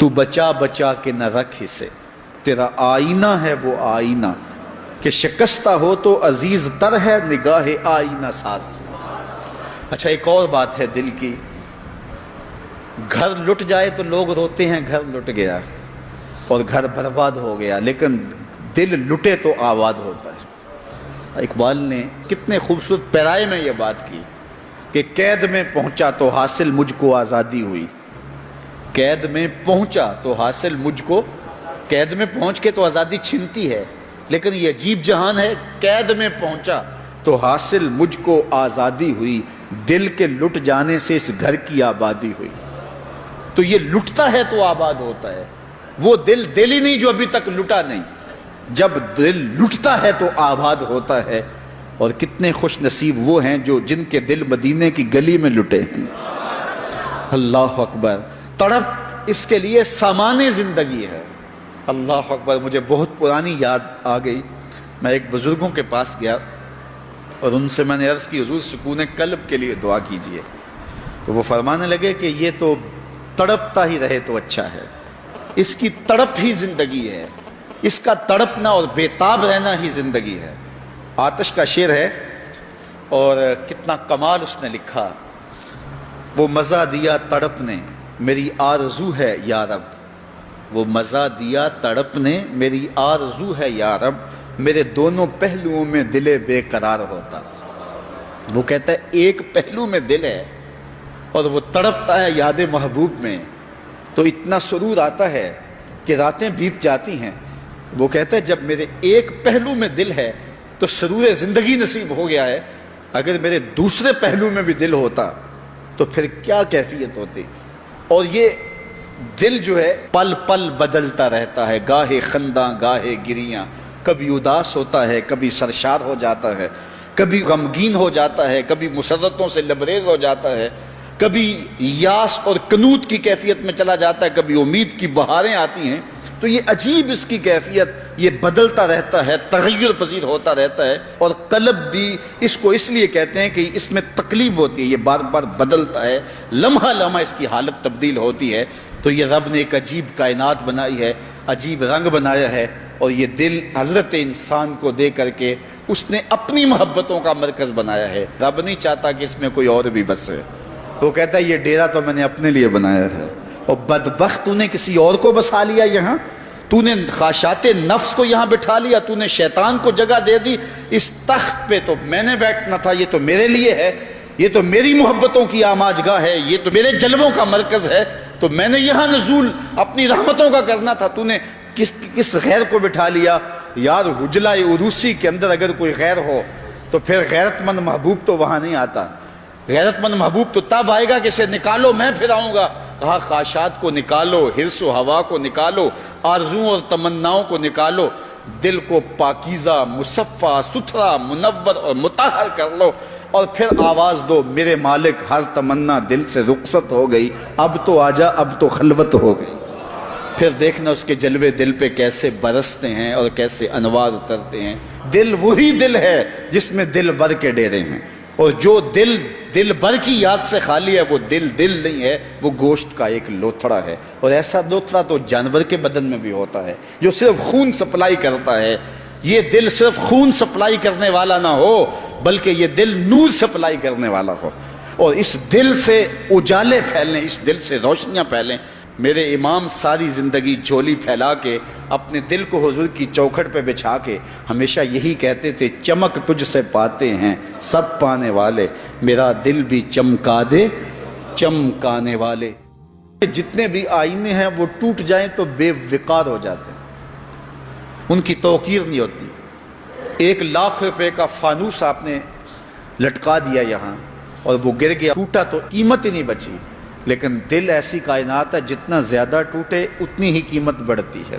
تو بچا بچا کے نہ رکھ اسے، تیرا آئینہ ہے وہ آئینہ کہ شکستہ ہو تو عزیز تر ہے نگاہ آئینہ ساز۔ اچھا ایک اور بات ہے دل کی، گھر لٹ جائے تو لوگ روتے ہیں گھر لٹ گیا اور گھر برباد ہو گیا، لیکن دل لٹے تو آباد ہوتا ہے۔ اقبال نے کتنے خوبصورت پیرائے میں یہ بات کی کہ قید میں پہنچا تو حاصل مجھ کو آزادی ہوئی، قید میں پہنچا تو حاصل مجھ کو، قید میں پہنچ کے تو آزادی چھنتی ہے، لیکن یہ عجیب جہان ہے، قید میں پہنچا تو حاصل مجھ کو آزادی ہوئی، دل کے لٹ جانے سے اس گھر کی آبادی ہوئی۔ تو یہ لٹتا ہے تو آباد ہوتا ہے، وہ دل دل ہی نہیں جو ابھی تک لٹا نہیں، جب دل لٹتا ہے تو آباد ہوتا ہے۔ اور کتنے خوش نصیب وہ ہیں جو جن کے دل مدینے کی گلی میں لٹے ہیں۔ اللہ اکبر، تڑپ اس کے لیے سامان زندگی ہے۔ اللہ اکبر، مجھے بہت پرانی یاد آ گئی، میں ایک بزرگوں کے پاس گیا اور ان سے میں نے عرض کی حضور سکون قلب کے لیے دعا کیجئے، تو وہ فرمانے لگے کہ یہ تو تڑپتا ہی رہے تو اچھا ہے، اس کی تڑپ ہی زندگی ہے، اس کا تڑپنا اور بےتاب رہنا ہی زندگی ہے۔ آتش کا شعر ہے اور کتنا کمال اس نے لکھا، وہ مزہ دیا تڑپ نے میری آرزو ہے یا رب، وہ مزہ دیا تڑپ نے میری آرزو ہے یا رب، میرے دونوں پہلوؤں میں دل بے قرار ہوتا۔ وہ کہتا ہے ایک پہلو میں دل ہے اور وہ تڑپتا ہے یاد محبوب میں، تو اتنا سرور آتا ہے کہ راتیں بیت جاتی ہیں۔ وہ کہتا ہے جب میرے ایک پہلو میں دل ہے تو سرور زندگی نصیب ہو گیا ہے، اگر میرے دوسرے پہلو میں بھی دل ہوتا تو پھر کیا کیفیت ہوتی۔ اور یہ دل جو ہے پل پل بدلتا رہتا ہے، گاہے خنداں گاہے گریاں، کبھی اداس ہوتا ہے، کبھی سرشار ہو جاتا ہے، کبھی غمگین ہو جاتا ہے، کبھی مسرتوں سے لبریز ہو جاتا ہے، کبھی یاس اور قنوط کی کیفیت میں چلا جاتا ہے، کبھی امید کی بہاریں آتی ہیں۔ تو یہ عجیب اس کی کیفیت، یہ بدلتا رہتا ہے، تغیر پذیر ہوتا رہتا ہے۔ اور قلب بھی اس کو اس لیے کہتے ہیں کہ اس میں تقلیب ہوتی ہے، یہ بار بار بدلتا ہے، لمحہ لمحہ اس کی حالت تبدیل ہوتی ہے۔ تو یہ رب نے ایک عجیب کائنات بنائی ہے، عجیب رنگ بنایا ہے، اور یہ دل حضرت انسان کو دے کر کے اس نے اپنی محبتوں کا مرکز بنایا ہے۔ رب نہیں چاہتا کہ اس میں کوئی اور بھی بسے، وہ کہتا ہے یہ ڈیرا تو میں نے اپنے لیے بنایا ہے، اور بدبخت تو نے کسی اور کو بسا لیا یہاں، تو نے خواہشات نفس کو یہاں بٹھا لیا، تو نے شیطان کو جگہ دے دی، اس تخت پہ تو میں نے بیٹھنا تھا، یہ تو میرے لیے ہے، یہ تو میری محبتوں کی آماج گاہ ہے، یہ تو میرے جلووں کا مرکز ہے، تو میں نے یہاں نزول اپنی رحمتوں کا کرنا تھا، تو نے کس غیر کو بٹھا لیا۔ یار حجلہ عروسی کے اندر اگر کوئی غیر ہو تو پھر غیرت مند محبوب تو وہاں نہیں آتا، غیرت مند محبوب تو تب آئے گا کہ اسے نکالو میں پھر آؤں گا۔ کہا خواہشات کو نکالو، حرص و ہوا کو نکالو، آرزوؤں اور تمناؤں کو نکالو، دل کو پاکیزہ مصفہ ستھرا منور اور مطہر کر لو، اور پھر آواز دو میرے مالک ہر تمنا دل سے رخصت ہو گئی، اب تو آجا اب تو خلوت ہو گئی۔ پھر دیکھنا اس کے جلوے دل پہ کیسے برستے ہیں اور کیسے انوار اترتے ہیں۔ دل وہی دل ہے جس میں دل بر کے ڈیرے ہیں، اور جو دل دل بر کی یاد سے خالی ہے وہ دل دل نہیں ہے، وہ گوشت کا ایک لوتھڑا ہے۔ اور ایسا لوتھڑا تو جانور کے بدن میں بھی ہوتا ہے جو صرف خون سپلائی کرتا ہے۔ یہ دل صرف خون سپلائی کرنے والا نہ ہو بلکہ یہ دل نور سپلائی کرنے والا ہو، اور اس دل سے اجالے پھیلیں، اس دل سے روشنیاں پھیلیں۔ میرے امام ساری زندگی جھولی پھیلا کے اپنے دل کو حضور کی چوکھٹ پہ بچھا کے ہمیشہ یہی کہتے تھے، چمک تجھ سے پاتے ہیں سب پانے والے، میرا دل بھی چمکا دے چمکانے والے۔ جتنے بھی آئینے ہیں وہ ٹوٹ جائیں تو بے وقار ہو جاتے ہیں، ان کی توقیر نہیں ہوتی۔ 1,00,000 روپے کا فانوس آپ نے لٹکا دیا یہاں اور وہ گر گیا، ٹوٹا تو قیمت ہی نہیں بچی، لیکن دل ایسی کائنات ہے جتنا زیادہ ٹوٹے اتنی ہی قیمت بڑھتی ہے۔